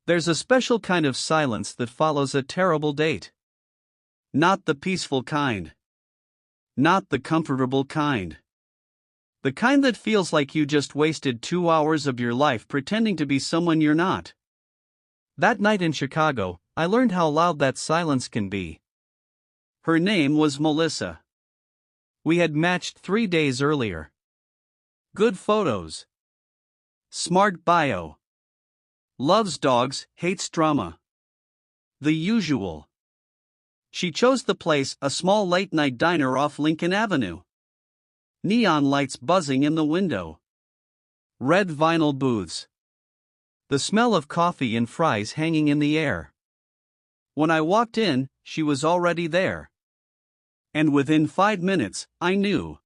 There's a special kind of silence that follows a terrible date. Not the peaceful kind. Not the comfortable kind. The kind that feels like you just wasted 2 hours of your life pretending to be someone you're not. That night in Chicago, I learned how loud that silence can be. Her name was Melissa. We had matched 3 days earlier. Good photos. Smart bio. Loves dogs, hates drama. The usual. She chose the place, a small late-night diner off Lincoln Avenue. Neon lights buzzing in the window. Red vinyl booths. The smell of coffee and fries hanging in the air. When I walked in, she was already there. And within 5 minutes, I knew.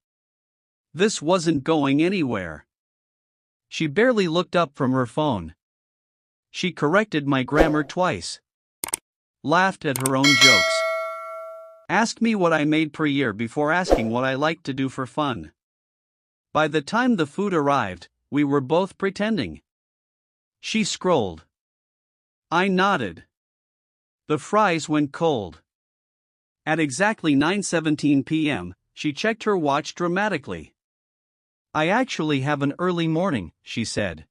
This wasn't going anywhere. She barely looked up from her phone. She corrected my grammar twice. Laughed at her own jokes. Asked me what I made per year before asking what I liked to do for fun. By the time the food arrived, we were both pretending. She scrolled. I nodded. The fries went cold. At exactly 9:17 p.m., she checked her watch dramatically. I actually have an early morning, she said.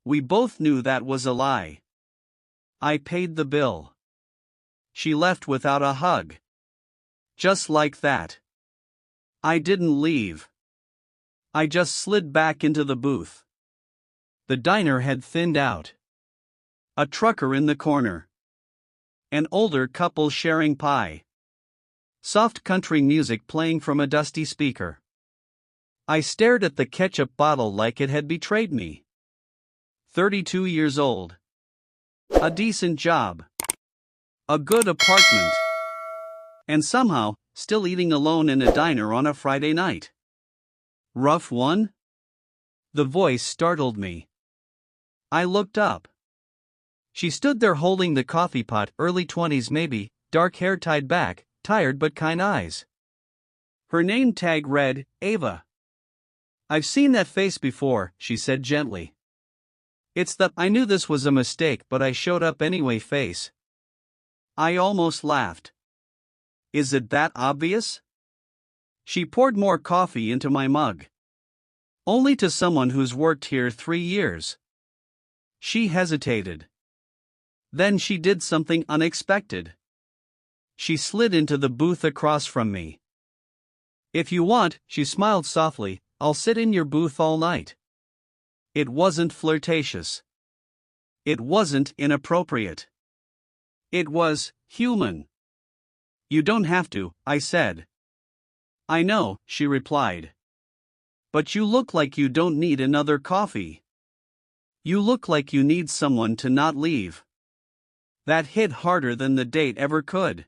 We both knew that was a lie. I paid the bill. She left without a hug. Just like that. I didn't leave. I just slid back into the booth. The diner had thinned out. A trucker in the corner. An older couple sharing pie. Soft country music playing from a dusty speaker. I stared at the ketchup bottle like it had betrayed me. 32 years old. A decent job. A good apartment. And somehow, still eating alone in a diner on a Friday night. Rough one? The voice startled me. I looked up. She stood there holding the coffee pot, early 20s maybe, dark hair tied back, tired but kind eyes. Her name tag read, Ava. I've seen that face before, she said gently. It's the I knew this was a mistake but I showed up anyway face. I almost laughed. Is it that obvious? She poured more coffee into my mug. Only to someone who's worked here 3 years. She hesitated. Then she did something unexpected. She slid into the booth across from me. If you want, she smiled softly, I'll sit in your booth all night. It wasn't flirtatious. It wasn't inappropriate. It was human. You don't have to, I said. I know, she replied. But you look like you don't need another coffee. You look like you need someone to not leave. That hit harder than the date ever could.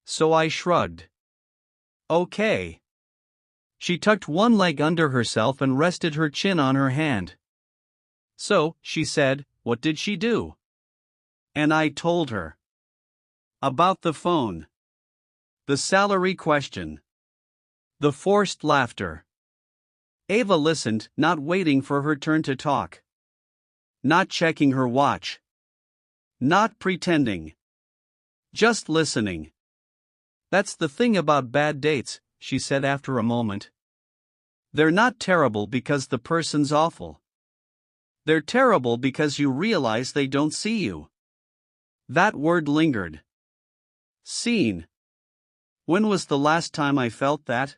So I shrugged. Okay. She tucked one leg under herself and rested her chin on her hand. So, she said, what did she do? And I told her. About the phone. The salary question. The forced laughter. Ava listened, not waiting for her turn to talk. Not checking her watch. Not pretending. Just listening. That's the thing about bad dates, she said after a moment. They're not terrible because the person's awful. They're terrible because you realize they don't see you. That word lingered. Seen. When was the last time I felt that?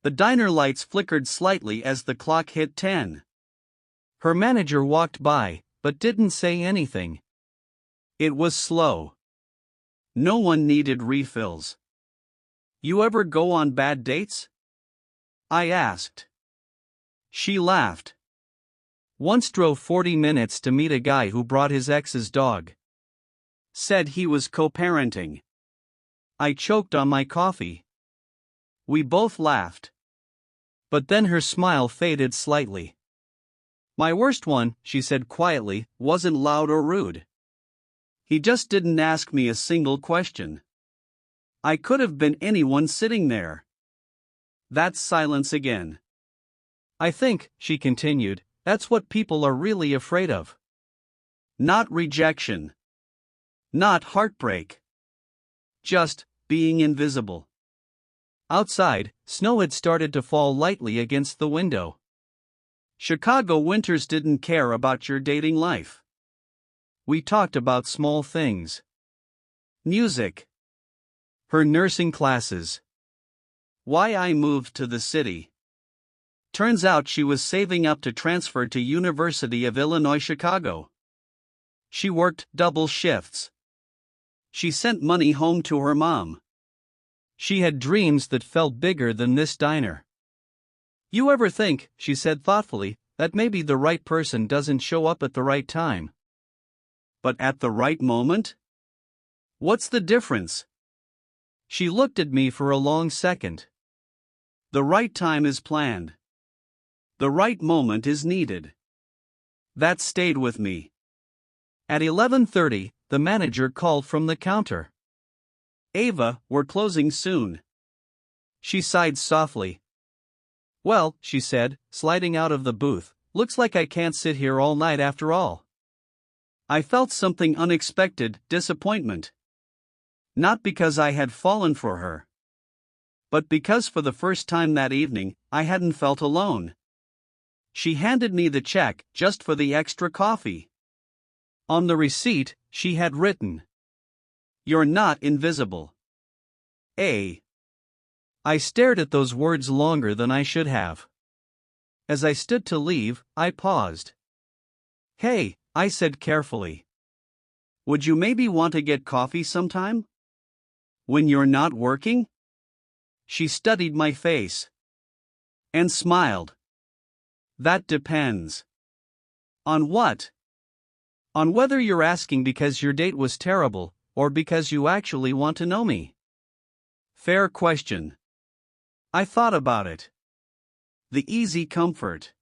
The diner lights flickered slightly as the clock hit 10. Her manager walked by, but didn't say anything. It was slow. No one needed refills. You ever go on bad dates? I asked. She laughed. Once drove 40 minutes to meet a guy who brought his ex's dog. Said he was co-parenting. I choked on my coffee. We both laughed. But then her smile faded slightly. My worst one, she said quietly, wasn't loud or rude. He just didn't ask me a single question. I could have been anyone sitting there. That's silence again. I think, she continued, that's what people are really afraid of. Not rejection. Not heartbreak. Just being invisible. Outside, snow had started to fall lightly against the window. Chicago winters didn't care about your dating life. We talked about small things. Music. Her nursing classes. Why I moved to the city. Turns out she was saving up to transfer to University of Illinois Chicago. She worked double shifts. She sent money home to her mom. She had dreams that felt bigger than this diner. You ever think, she said thoughtfully, that maybe the right person doesn't show up at the right time? But at the right moment? What's the difference? She looked at me for a long second. The right time is planned. The right moment is needed. That stayed with me. At 11:30, the manager called from the counter. Ava, we're closing soon. She sighed softly. Well, she said, sliding out of the booth, looks like I can't sit here all night after all. I felt something unexpected, disappointment. Not because I had fallen for her, but because for the first time that evening, I hadn't felt alone. She handed me the check just for the extra coffee. On the receipt, she had written, "You're not invisible." I stared at those words longer than I should have. As I stood to leave, I paused. Hey, I said carefully. Would you maybe want to get coffee sometime? When you're not working? She studied my face. And smiled. That depends. On what? On whether you're asking because your date was terrible, or because you actually want to know me. Fair question. I thought about it. The easy comfort.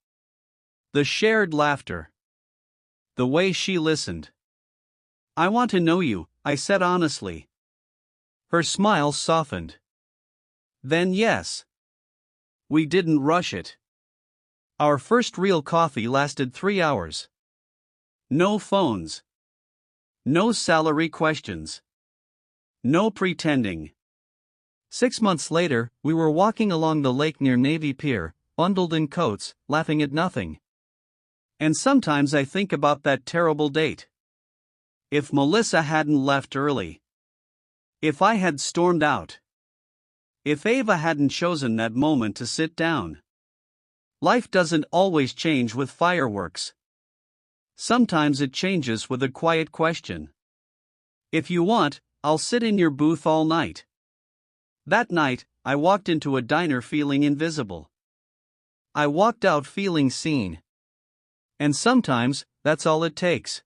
The shared laughter. The way she listened. I want to know you, I said honestly. Her smile softened. Then yes. We didn't rush it. Our first real coffee lasted 3 hours. No phones. No salary questions. No pretending. 6 months later, we were walking along the lake near Navy Pier, bundled in coats, laughing at nothing. And sometimes I think about that terrible date. If Melissa hadn't left early. If I had stormed out. If Ava hadn't chosen that moment to sit down. Life doesn't always change with fireworks. Sometimes it changes with a quiet question. If you want, I'll sit in your booth all night. That night, I walked into a diner feeling invisible. I walked out feeling seen. And sometimes, that's all it takes.